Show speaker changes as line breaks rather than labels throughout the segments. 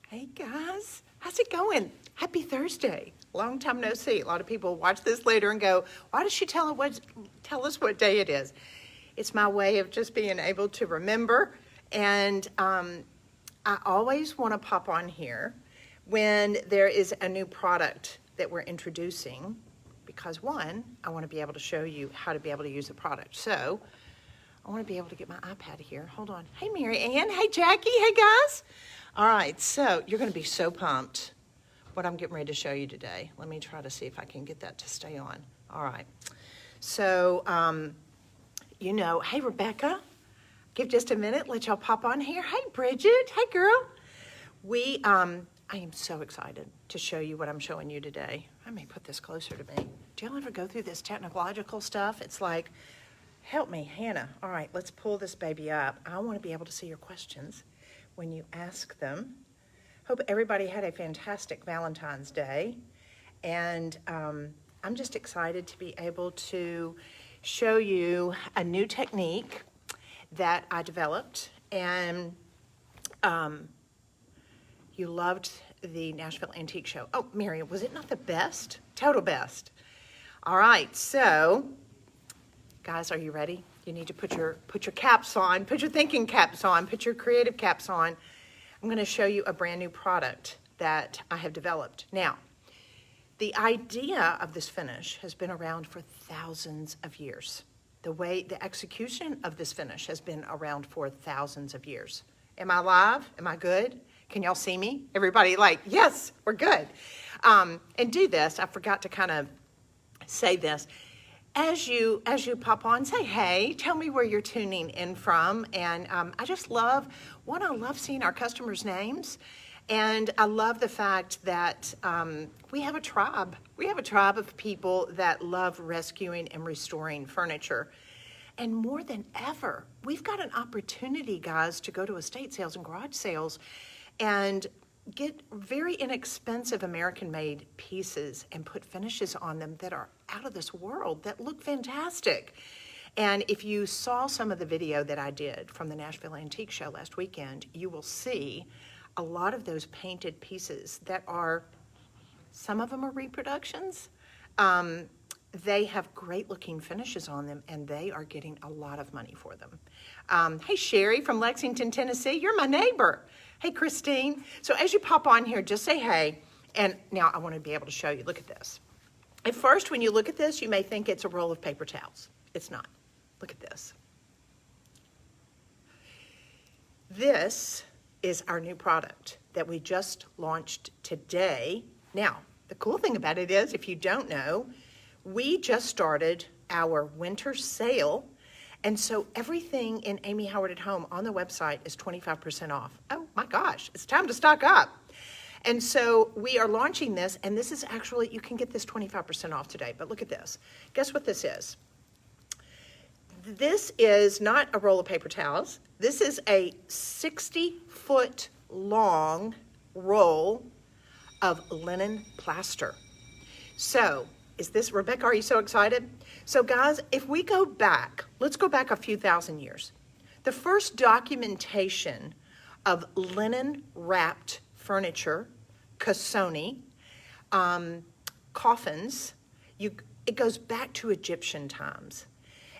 Hey guys, how's it going? Happy Thursday. Long time no see. A lot of people watch this later and go, why does she tell us what day it is? It's my way of just being able to remember. And I always want to pop on here when there is a new product that we're introducing, because one, I want to be able to show you how to be able to use the product. So I want to be able to get my iPad here. Hold on. Hey, Mary Ann. Hey, Jackie. Hey, guys. All right, so you're going to be so pumped what I'm getting ready to show you today. Let me try to see if I can get that to stay on. All right. So, hey, Rebecca, give just a minute. Let y'all pop on here. Hey, Bridget. Hey, girl. I am so excited to show you what I'm showing you today. I may put this closer to me. Do y'all ever go through this technological stuff? It's like, help me, Hannah. All right, let's pull this baby up. I want to be able to see your questions when you ask them. Hope everybody had a fantastic Valentine's Day. And I'm just excited to be able to show you a new technique that I developed. And you loved the Nashville Antique Show. Oh, Mary, was it not the best? Total best. All right, so guys, are you ready? You need to put your caps on, put your thinking caps on, put your creative caps on. I'm going to show you a brand new product that I have developed. Now, the idea of this finish has been around for thousands of years. The execution of this finish has been around for thousands of years. Am I live? Am I good? Can y'all see me? Everybody like, yes, we're good. And do this. I forgot to kind of say this. As you pop on, say hey, tell me where you're tuning in from. And I just love seeing our customers' names. And I love the fact that we have a tribe. We have a tribe of people that love rescuing and restoring furniture. And more than ever, we've got an opportunity, guys, to go to estate sales and garage sales and get very inexpensive American-made pieces and put finishes on them that are out of this world, that look fantastic. And if you saw some of the video that I did from the Nashville Antique Show last weekend, you will see a lot of those painted pieces that are, some of them are reproductions. They have great looking finishes on them, and they are getting a lot of money for them. Hey, Sherry from Lexington, Tennessee, you're my neighbor. Hey, Christine. So as you pop on here, just say hey. And now I want to be able to show you. Look at this. At first, when you look at this, you may think it's a roll of paper towels. It's not. Look at this. This is our new product that we just launched today. Now, the cool thing about it is, if you don't know, we just started our winter sale. And so everything in Amy Howard at Home on the website is 25% off. Oh my gosh, it's time to stock up. And so we are launching this, and this is actually, you can get this 25% off today, but look at this. Guess what this is? This is not a roll of paper towels. This is a 60-foot long roll of linen plaster. So, Rebecca, are you so excited? So guys, if we go back, let's go back a few thousand years. The first documentation of linen wrapped furniture, cassoni, coffins, it goes back to Egyptian times.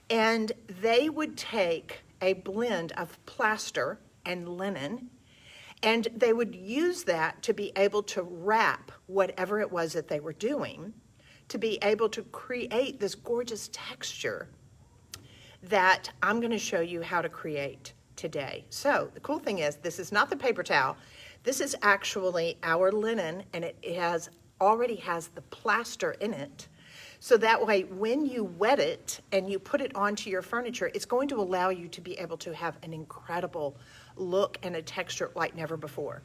And they would take a blend of plaster and linen, and they would use that to be able to wrap whatever it was that they were doing, to be able to create this gorgeous texture that I'm going to show you how to create today. So the cool thing is, this is not the paper towel. This is actually our linen, and it already has the plaster in it. So that way, when you wet it and you put it onto your furniture, it's going to allow you to be able to have an incredible look and a texture like never before.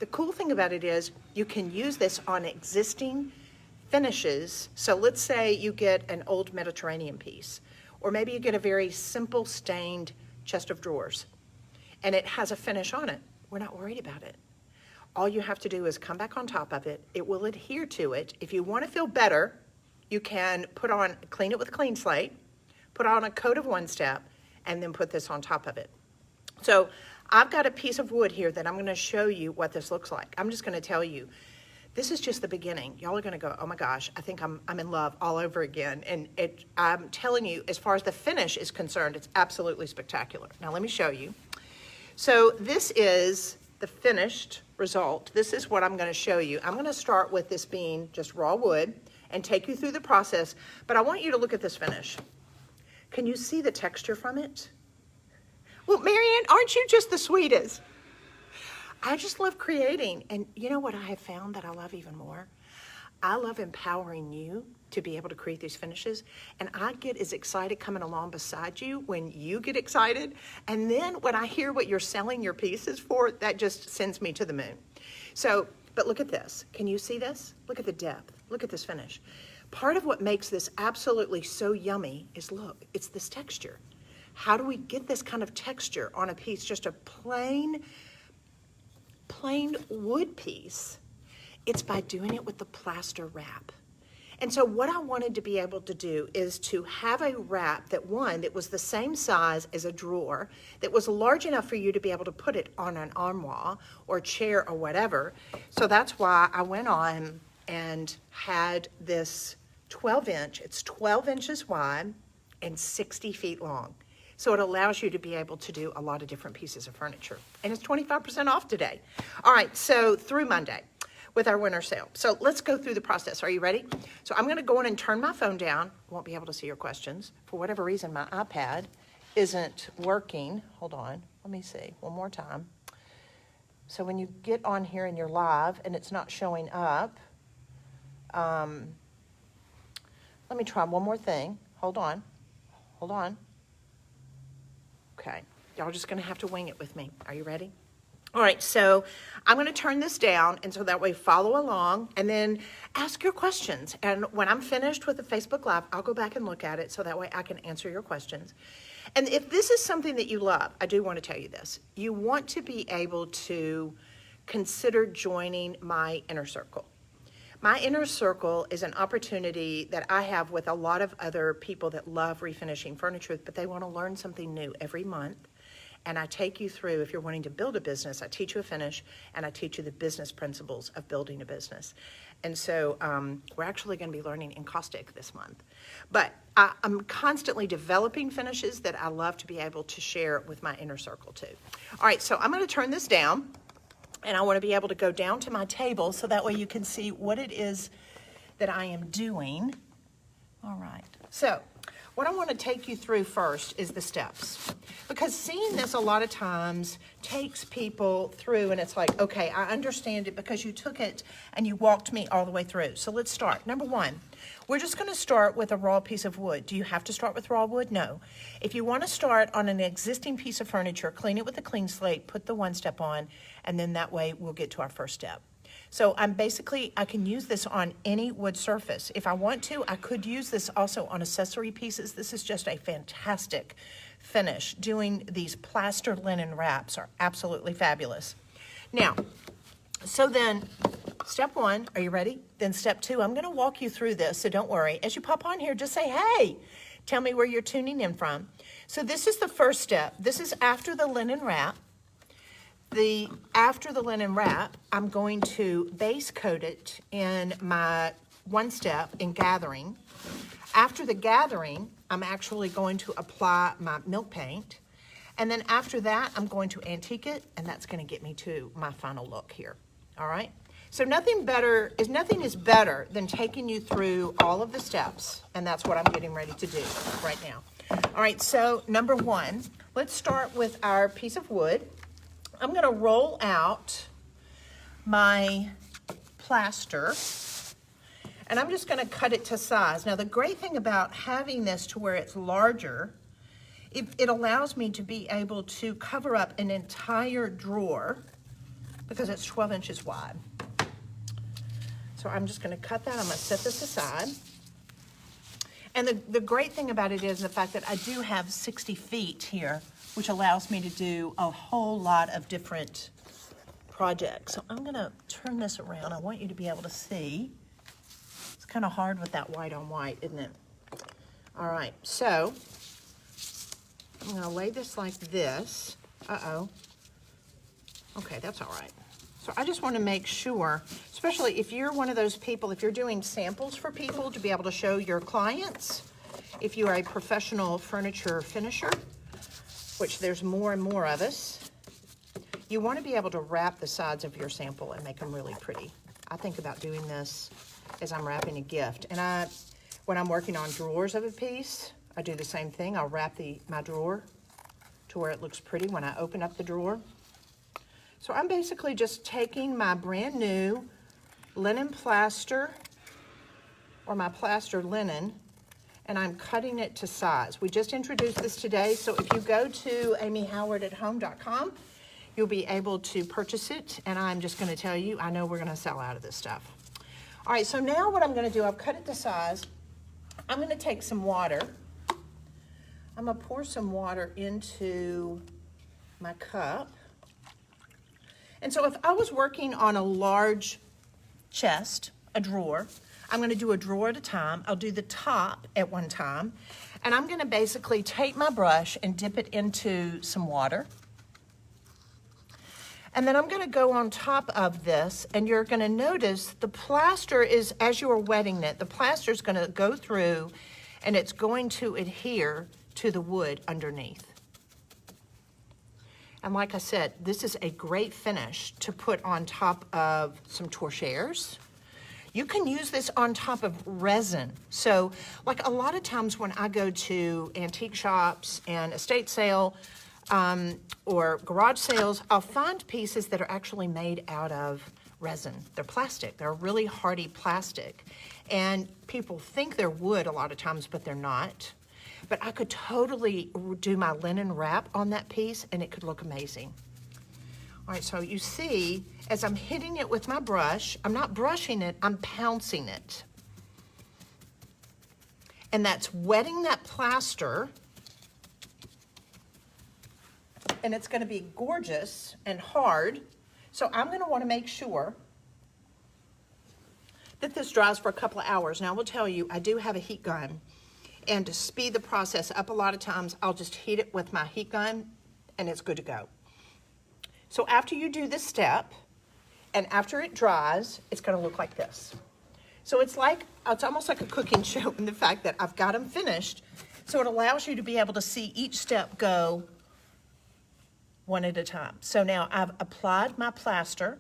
The cool thing about it is, you can use this on existing finishes. So let's say you get an old Mediterranean piece, or maybe you get a very simple stained chest of drawers, and it has a finish on it. We're not worried about it. All you have to do is come back on top of it. It will adhere to it. If you want to feel better, you can clean it with a clean slate, put on a coat of One Step, and then put this on top of it. So I've got a piece of wood here that I'm going to show you what this looks like. I'm just going to tell you, this is just the beginning. Y'all are going to go, oh my gosh, I think I'm in love all over again. And I'm telling you, as far as the finish is concerned, it's absolutely spectacular. Now let me show you. So this is the finished result. This is what I'm going to show you. I'm going to start with this being just raw wood and take you through the process, but I want you to look at this finish. Can you see the texture from it? Well, Marianne, aren't you just the sweetest? I just love creating. And you know what I have found that I love even more? I love empowering you to be able to create these finishes. And I get as excited coming along beside you when you get excited. And then when I hear what you're selling your pieces for, that just sends me to the moon. So, but look at this. Can you see this? Look at the depth. Look at this finish. Part of what makes this absolutely so yummy is, look, it's this texture. How do we get this kind of texture on a piece, just a plain wood piece? It's by doing it with the plaster wrap. And so what I wanted to be able to do is to have a wrap that was the same size as a drawer, that was large enough for you to be able to put it on an armoire or chair or whatever. So that's why I went on and had this 12-inch, it's 12 inches wide and 60 feet long. So it allows you to be able to do a lot of different pieces of furniture. And it's 25% off today. All right, so through Monday with our winter sale. So let's go through the process. Are you ready? So I'm going to go in and turn my phone down. Won't be able to see your questions. For whatever reason, my iPad isn't working. Hold on. Let me see. One more time. So when you get on here and you're live and it's not showing up, let me try one more thing. Hold on. Hold on. Okay. Y'all just going to have to wing it with me. Are you ready? All right, so I'm going to turn this down, and so that way follow along, and then ask your questions. And when I'm finished with the Facebook Live, I'll go back and look at it, so that way I can answer your questions. And if this is something that you love, I do want to tell you this. You want to be able to consider joining my inner circle. My inner circle is an opportunity that I have with a lot of other people that love refinishing furniture, but they want to learn something new every month. And I take you through, if you're wanting to build a business, I teach you a finish, and I teach you the business principles of building a business. And so we're actually going to be learning encaustic this month. But I'm constantly developing finishes that I love to be able to share with my inner circle too. All right, so I'm going to turn this down, and I want to be able to go down to my table so that way you can see what it is that I am doing. All right, so what I want to take you through first is the steps, because seeing this a lot of times takes people through, and it's like, okay, I understand it because you took it and you walked me all the way through. So let's start. Number one, we're just going to start with a raw piece of wood. Do you have to start with raw wood? No. If you want to start on an existing piece of furniture, clean it with a clean slate, put the one step on, and then that way we'll get to our first step. So I can use this on any wood surface. If I want to, I could use this also on accessory pieces. This is just a fantastic finish. Doing these plaster linen wraps are absolutely fabulous. Now, so then step one, are you ready? Then step two, I'm going to walk you through this, so don't worry. As you pop on here, just say, hey, tell me where you're tuning in from. So this is the first step. This is after the linen wrap. After the linen wrap, I'm going to base coat it in my one step in gathering. After the gathering, I'm actually going to apply my milk paint. And then after that, I'm going to antique it, and that's going to get me to my final look here. All right? So nothing is better than taking you through all of the steps, and that's what I'm getting ready to do right now. All right, so number one, let's start with our piece of wood. I'm going to roll out my plaster, and I'm just going to cut it to size. Now, the great thing about having this to where it's larger, it allows me to be able to cover up an entire drawer because it's 12 inches wide. So I'm just going to cut that. I'm going to set this aside. And the great thing about it is the fact that I do have 60 feet here, which allows me to do a whole lot of different projects. So I'm going to turn this around. I want you to be able to see. It's kind of hard with that white on white, isn't it? All right, so I'm going to lay this like this. Uh-oh. Okay, that's all right. So I just want to make sure, especially if you're one of those people, if you're doing samples for people to be able to show your clients, if you are a professional furniture finisher, which there's more and more of us, you want to be able to wrap the sides of your sample and make them really pretty. I think about doing this as I'm wrapping a gift. And when I'm working on drawers of a piece, I do the same thing. I'll wrap my drawer to where it looks pretty when I open up the drawer. So I'm basically just taking my brand new linen plaster or my plaster linen, and I'm cutting it to size. We just introduced this today, so if you go to amyhowardathome.com, you'll be able to purchase it, and I'm just going to tell you, I know we're going to sell out of this stuff. All right, so now what I'm going to do, I've cut it to size. I'm going to take some water. I'm going to pour some water into my cup. And so if I was working on a large chest, a drawer, I'm going to do a drawer at a time. I'll do the top at one time. And I'm going to basically take my brush and dip it into some water. And then I'm going to go on top of this, and you're going to notice the plaster is, as you are wetting it, the plaster is going to go through and it's going to adhere to the wood underneath. And like I said, this is a great finish to put on top of some torchères. You can use this on top of resin. So like a lot of times when I go to antique shops and estate sale or garage sales, I'll find pieces that are actually made out of resin. They're plastic. They're really hardy plastic. And people think they're wood a lot of times, but they're not. But I could totally do my linen wrap on that piece and it could look amazing. All right, so you see, as I'm hitting it with my brush, I'm not brushing it, I'm pouncing it. And that's wetting that plaster. And it's gonna be gorgeous and hard. So I'm gonna wanna make sure that this dries for a couple of hours. Now I will tell you, I do have a heat gun. And to speed the process up a lot of times, I'll just heat it with my heat gun and it's good to go. So after you do this step, and after it dries, it's gonna look like this. So it's almost like a cooking show in the fact that I've got them finished, so it allows you to be able to see each step go one at a time. So now I've applied my plaster,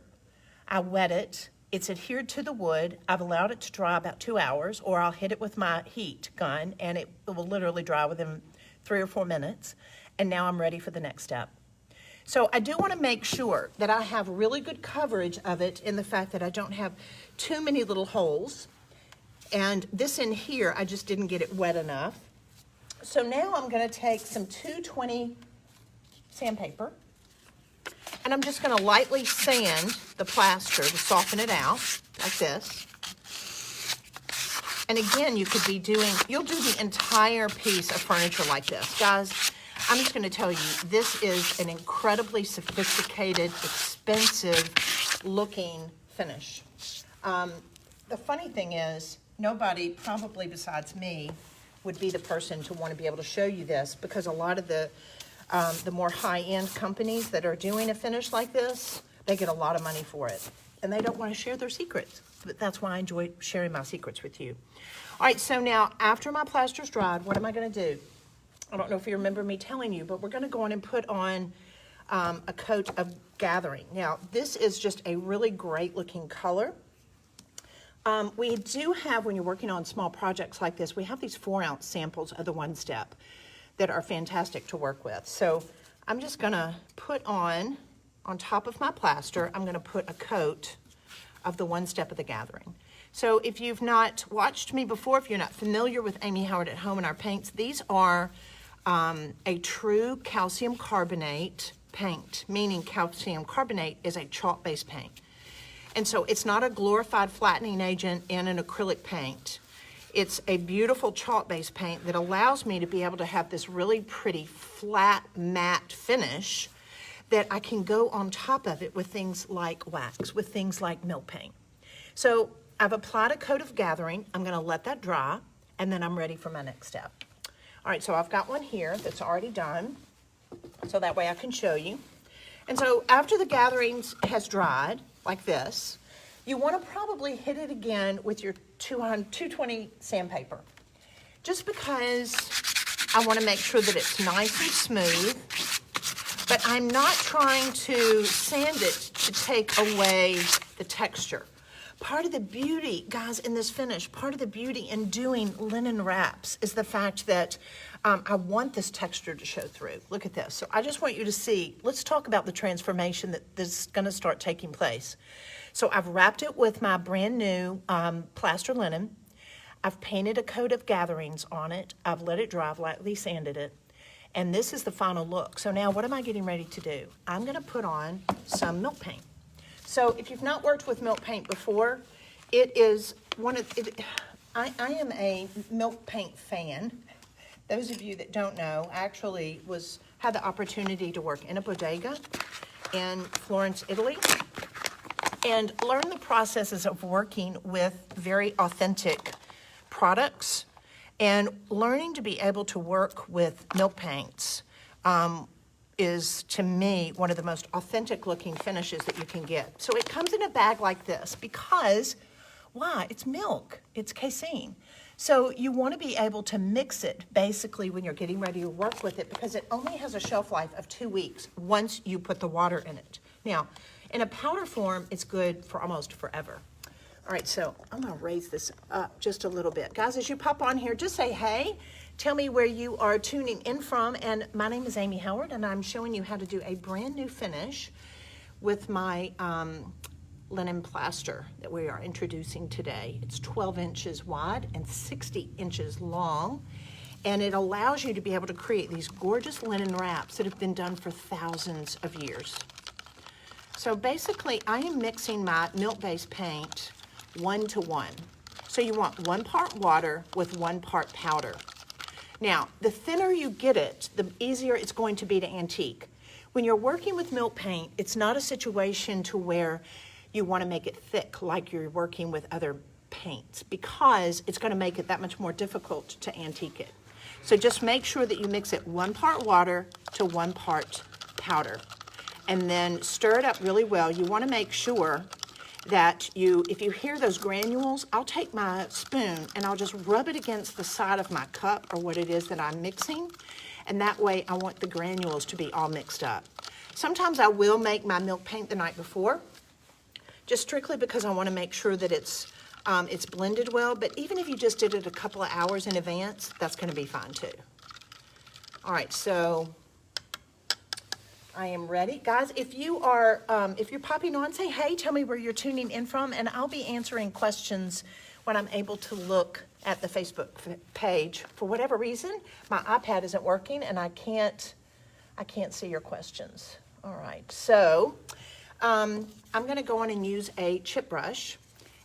I wet it, it's adhered to the wood. I've allowed it to dry about 2 hours, or I'll hit it with my heat gun, and it will literally dry within 3 or 4 minutes. And now I'm ready for the next step. So I do want to make sure that I have really good coverage of it in the fact that I don't have too many little holes. And this in here, I just didn't get it wet enough. So now I'm going to take some 220 sandpaper. And I'm just going to lightly sand the plaster to soften it out, like this. And again, you'll do the entire piece of furniture like this. Guys, I'm just going to tell you, this is an incredibly sophisticated, expensive looking finish. The funny thing is, nobody, probably besides me, would be the person to want to be able to show you this, because a lot of the more high-end companies that are doing a finish like this, they get a lot of money for it. And they don't want to share their secrets. But that's why I enjoy sharing my secrets with you. All right, so now after my plaster's dried, what am I going to do? I don't know if you remember me telling you, but we're going to go on and put on a coat of gathering. Now, this is just a really great looking color. We do have, when you're working on small projects like this, we have these 4-ounce samples of the One Step that are fantastic to work with. So I'm just gonna put on top of my plaster, I'm gonna put a coat of the One Step of the Gathering. So if you've not watched me before, if you're not familiar with Amy Howard at Home and our paints, these are a true calcium carbonate paint, meaning calcium carbonate is a chalk-based paint. And so it's not a glorified flattening agent in an acrylic paint. It's a beautiful chalk-based paint that allows me to be able to have this really pretty flat matte finish that I can go on top of it with things like wax, with things like milk paint. So I've applied a coat of gathering. I'm gonna let that dry, and then I'm ready for my next step. All right, so I've got one here that's already done, so that way I can show you. And so after the gatherings has dried, like this, you want to probably hit it again with your 220 sandpaper. Just because I want to make sure that it's nice and smooth, but I'm not trying to sand it to take away the texture. Part of the beauty, guys, in this finish, part of the beauty in doing linen wraps is the fact that I want this texture to show through. Look at this. So I just want you to see, let's talk about the transformation that is going to start taking place. So I've wrapped it with my brand new plaster linen. I've painted a coat of gatherings on it. I've let it dry, I've lightly sanded it. And this is the final look. So now what am I getting ready to do? I'm going to put on some milk paint. So if you've not worked with milk paint before, it is I am a milk paint fan. Those of you that don't know, I actually had the opportunity to work in a bodega in Florence, Italy, and learn the processes of working with very authentic products, and learning to be able to work with milk paints is, to me, one of the most authentic looking finishes that you can get. So it comes in a bag like this because, why? It's milk, it's casein. So you want to be able to mix it basically when you're getting ready to work with it, because it only has a shelf life of 2 weeks once you put the water in it. Now, in a powder form, it's good for almost forever. All right, so I'm gonna raise this up just a little bit. Guys, as you pop on here, just say hey. Tell me where you are tuning in from. And my name is Amy Howard, and I'm showing you how to do a brand new finish with my linen plaster that we are introducing today. It's 12 inches wide and 60 inches long. And it allows you to be able to create these gorgeous linen wraps that have been done for thousands of years. So basically, I am mixing my milk-based paint 1 to 1. So you want 1 part water with 1 part powder. Now, the thinner you get it, the easier it's going to be to antique. When you're working with milk paint, it's not a situation to where you want to make it thick like you're working with other paints, because it's going to make it that much more difficult to antique it. So just make sure that you mix it 1 part water to 1 part powder, and then stir it up really well. You want to make sure that if you hear those granules, I'll take my spoon and I'll just rub it against the side of my cup or what it is that I'm mixing, and that way I want the granules to be all mixed up. Sometimes I will make my milk paint the night before, just strictly because I want to make sure that it's blended well, but even if you just did it a couple of hours in advance, that's going to be fine too. All right, so I am ready. Guys, if you're popping on, say hey, tell me where you're tuning in from, and I'll be answering questions when I'm able to look at the Facebook page. For whatever reason, my iPad isn't working and I can't see your questions. All right, so I'm gonna go on and use a chip brush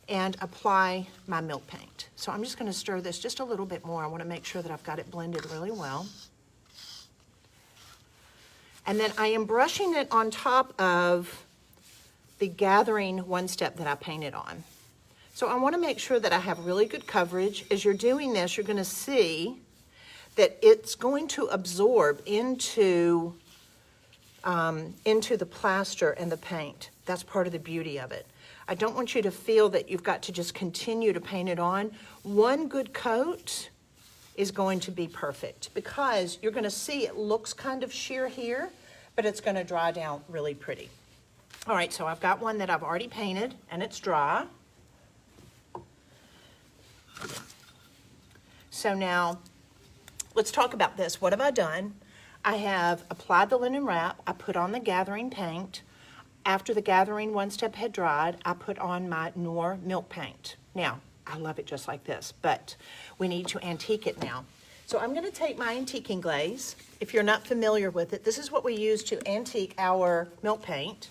and apply my milk paint. So I'm just gonna stir this just a little bit more. I wanna make sure that I've got it blended really well. And then I am brushing it on top of the gathering 1 step that I painted on. So I want to make sure that I have really good coverage. As you're doing this, you're going to see that it's going to absorb into the plaster and the paint. That's part of the beauty of it. I don't want you to feel that you've got to just continue to paint it on. 1 good coat is going to be perfect, because you're going to see it looks kind of sheer here, but it's going to dry down really pretty. All right, so I've got one that I've already painted and it's dry. So now let's talk about this. What have I done? I have applied the linen wrap. I put on the gathering paint. After the gathering 1 step had dried, I put on my Noir milk paint. Now, I love it just like this, but we need to antique it now. So I'm going to take my antiquing glaze. If you're not familiar with it, this is what we use to antique our milk paint.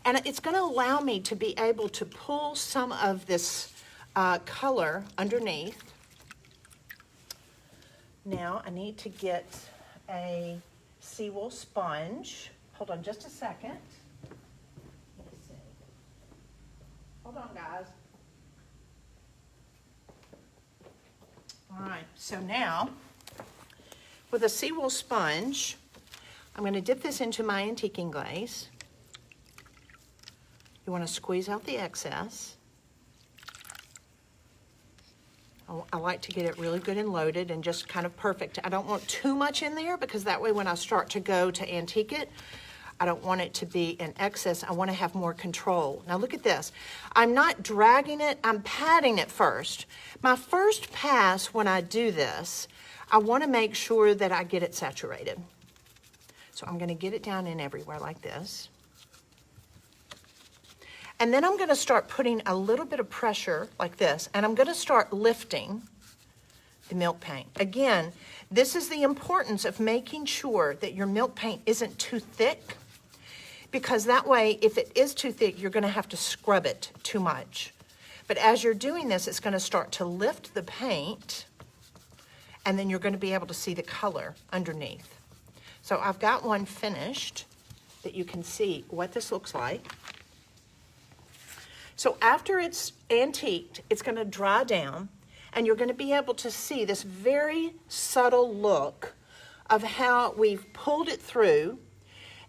And it's going to allow me to be able to pull some of this color underneath. Now I need to get a seawool sponge. Hold on just a second. Let me see. Hold on, guys. All right, so now with a seawool sponge, I'm going to dip this into my antiquing glaze. You want to squeeze out the excess. I like to get it really good and loaded and just kind of perfect. I don't want too much in there because that way when I start to go to antique it, I don't want it to be in excess. I want to have more control. Now look at this. I'm not dragging it, I'm patting it first. My first pass when I do this, I want to make sure that I get it saturated. So I'm going to get it down in everywhere like this. And then I'm going to start putting a little bit of pressure like this, and I'm going to start lifting the milk paint. Again, this is the importance of making sure that your milk paint isn't too thick, because that way, if it is too thick, you're going to have to scrub it too much. But as you're doing this, it's going to start to lift the paint, and then you're going to be able to see the color underneath. So I've got one finished that you can see what this looks like. So after it's antiqued, it's going to dry down, and you're going to be able to see this very subtle look of how we've pulled it through,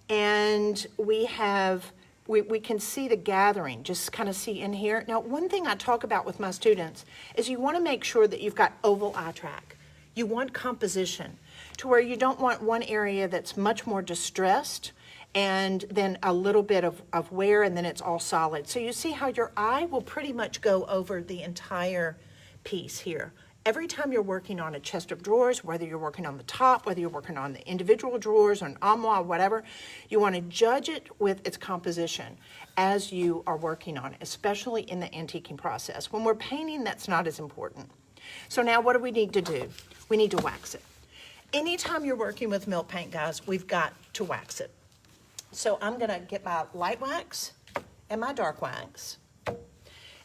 and we can see the gathering, just kind of see in here. Now, one thing I talk about with my students is you want to make sure that you've got oval eye track. You want composition to where you don't want one area that's much more distressed and then a little bit of wear, and then it's all solid. So you see how your eye will pretty much go over the entire piece here. Every time you're working on a chest of drawers, whether you're working on the top, whether you're working on the individual drawers or an armoire, whatever, you want to judge it with its composition as you are working on it, especially in the antiquing process. When we're painting, that's not as important. So now what do we need to do? We need to wax it. Anytime you're working with milk paint, guys, we've got to wax it. So I'm going to get my light wax and my dark wax.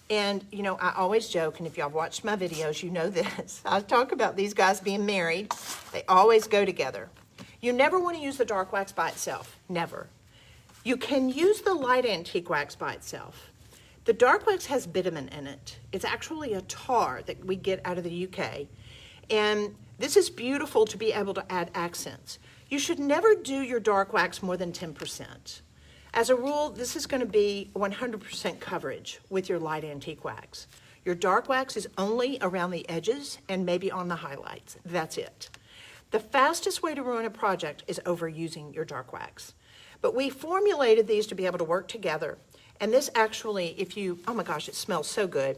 And, you know, I always joke, and if y'all watched my videos, you know this. I talk about these guys being married. They always go together. You never want to use the dark wax by itself. Never. You can use the light antique wax by itself. The dark wax has bitumen in it. It's actually a tar that we get out of the UK. And this is beautiful to be able to add accents. You should never do your dark wax more than 10%. As a rule, this is going to be 100% coverage with your light antique wax. Your dark wax is only around the edges and maybe on the highlights. That's it. The fastest way to ruin a project is overusing your dark wax. But we formulated these to be able to work together. And this actually, oh my gosh, it smells so good.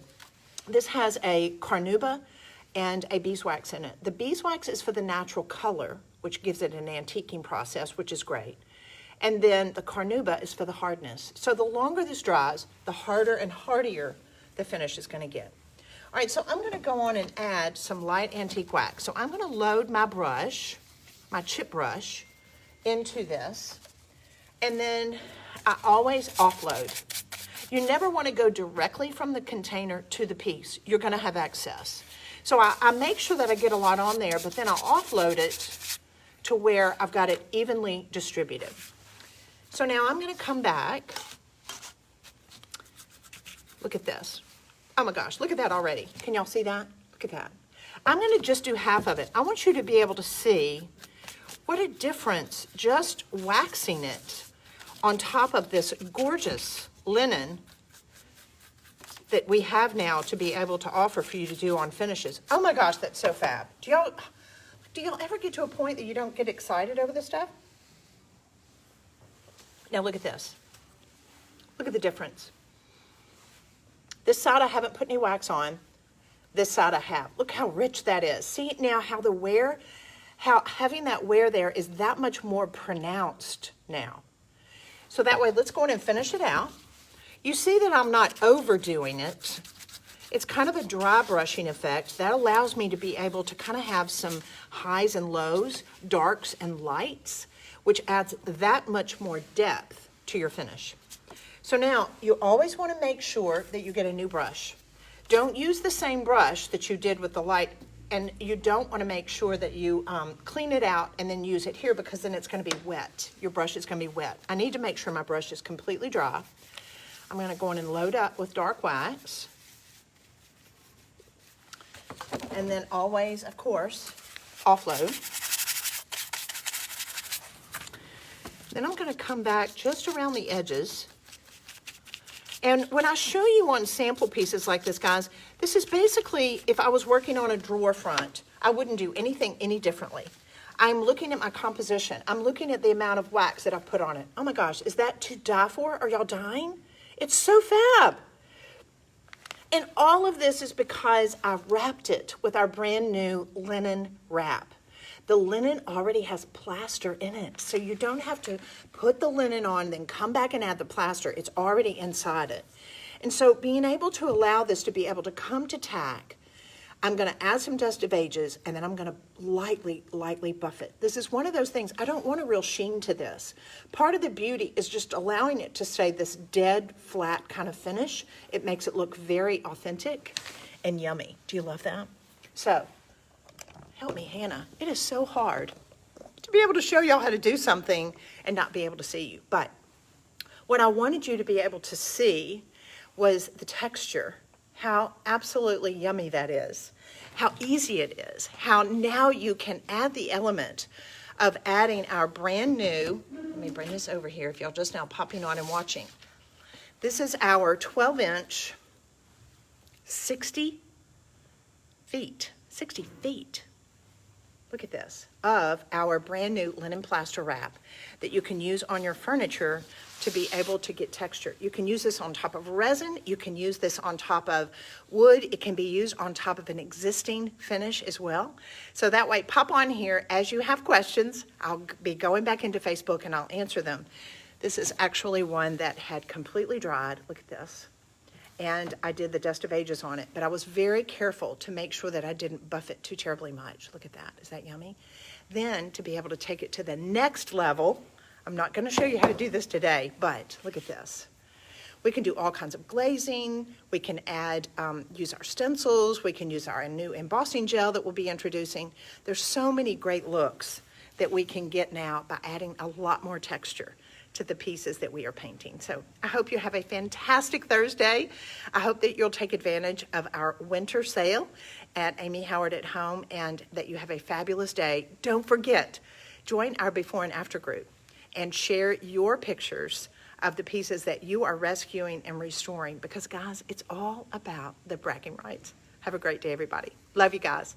This has a carnauba and a beeswax in it. The beeswax is for the natural color, which gives it an antiquing process, which is great. And then the carnauba is for the hardness. So the longer this dries, the harder and hardier the finish is going to get. All right, so I'm going to go on and add some light antique wax. So I'm going to load my brush, my chip brush, into this. And then I always offload. You never want to go directly from the container to the piece. You're going to have excess. So I make sure that I get a lot on there, but then I'll offload it to where I've got it evenly distributed. So now I'm going to come back. Look at this. Oh my gosh, look at that already. Can y'all see that? Look at that. I'm going to just do half of it. I want you to be able to see what a difference just waxing it on top of this gorgeous linen that we have now to be able to offer for you to do on finishes. Oh my gosh, that's so fab. Do y'all ever get to a point that you don't get excited over this stuff? Now look at this. Look at the difference. This side I haven't put any wax on. This side I have. Look how rich that is. See now how the wear, how having that wear there is that much more pronounced now. So that way, let's go in and finish it out. You see that I'm not overdoing it. It's kind of a dry brushing effect. That allows me to be able to kind of have some highs and lows, darks and lights, which adds that much more depth to your finish. So now, you always want to make sure that you get a new brush. Don't use the same brush that you did with the light, and you don't want to make sure that you clean it out and then use it here, because then it's going to be wet. Your brush is going to be wet. I need to make sure my brush is completely dry. I'm going to go in and load up with dark wax. And then always, of course, offload. Then I'm going to come back just around the edges And when I show you on sample pieces like this, guys, this is basically, if I was working on a drawer front, I wouldn't do anything any differently. I'm looking at my composition. I'm looking at the amount of wax that I've put on it. Oh my gosh, is that to die for? Are y'all dying? It's so fab. And all of this is because I wrapped it with our brand new linen wrap. The linen already has plaster in it, so you don't have to put the linen on, then come back and add the plaster. It's already inside it. And so being able to allow this to be able to come to tack, I'm going to add some dust of ages, and then I'm going to lightly buff it. This is one of those things, I don't want a real sheen to this. Part of the beauty is just allowing it to stay this dead, flat kind of finish. It makes it look very authentic and yummy. Do you love that? So, help me, Hannah. It is so hard to be able to show y'all how to do something and not be able to see you. But what I wanted you to be able to see was the texture, how absolutely yummy that is, how easy it is, how now you can add the element of adding our brand new, let me bring this over here if y'all just now popping on and watching. This is our 12-inch, 60 feet. Look at this, of our brand new linen plaster wrap that you can use on your furniture to be able to get texture. You can use this on top of resin. You can use this on top of wood. It can be used on top of an existing finish as well. So that way, pop on here as you have questions. I'll be going back into Facebook and I'll answer them. This is actually one that had completely dried. Look at this. And I did the dust of ages on it, but I was very careful to make sure that I didn't buff it too terribly much. Look at that, is that yummy? Then to be able to take it to the next level, I'm not gonna show you how to do this today, but look at this. We can do all kinds of glazing. We can add, use our stencils. We can use our new embossing gel that we'll be introducing. There's so many great looks that we can get now by adding a lot more texture to the pieces that we are painting. So I hope you have a fantastic Thursday. I hope that you'll take advantage of our winter sale at Amy Howard at Home and that you have a fabulous day. Don't forget, join our before and after group and share your pictures of the pieces that you are rescuing and restoring because guys, it's all about the bragging rights. Have a great day, everybody. Love you guys.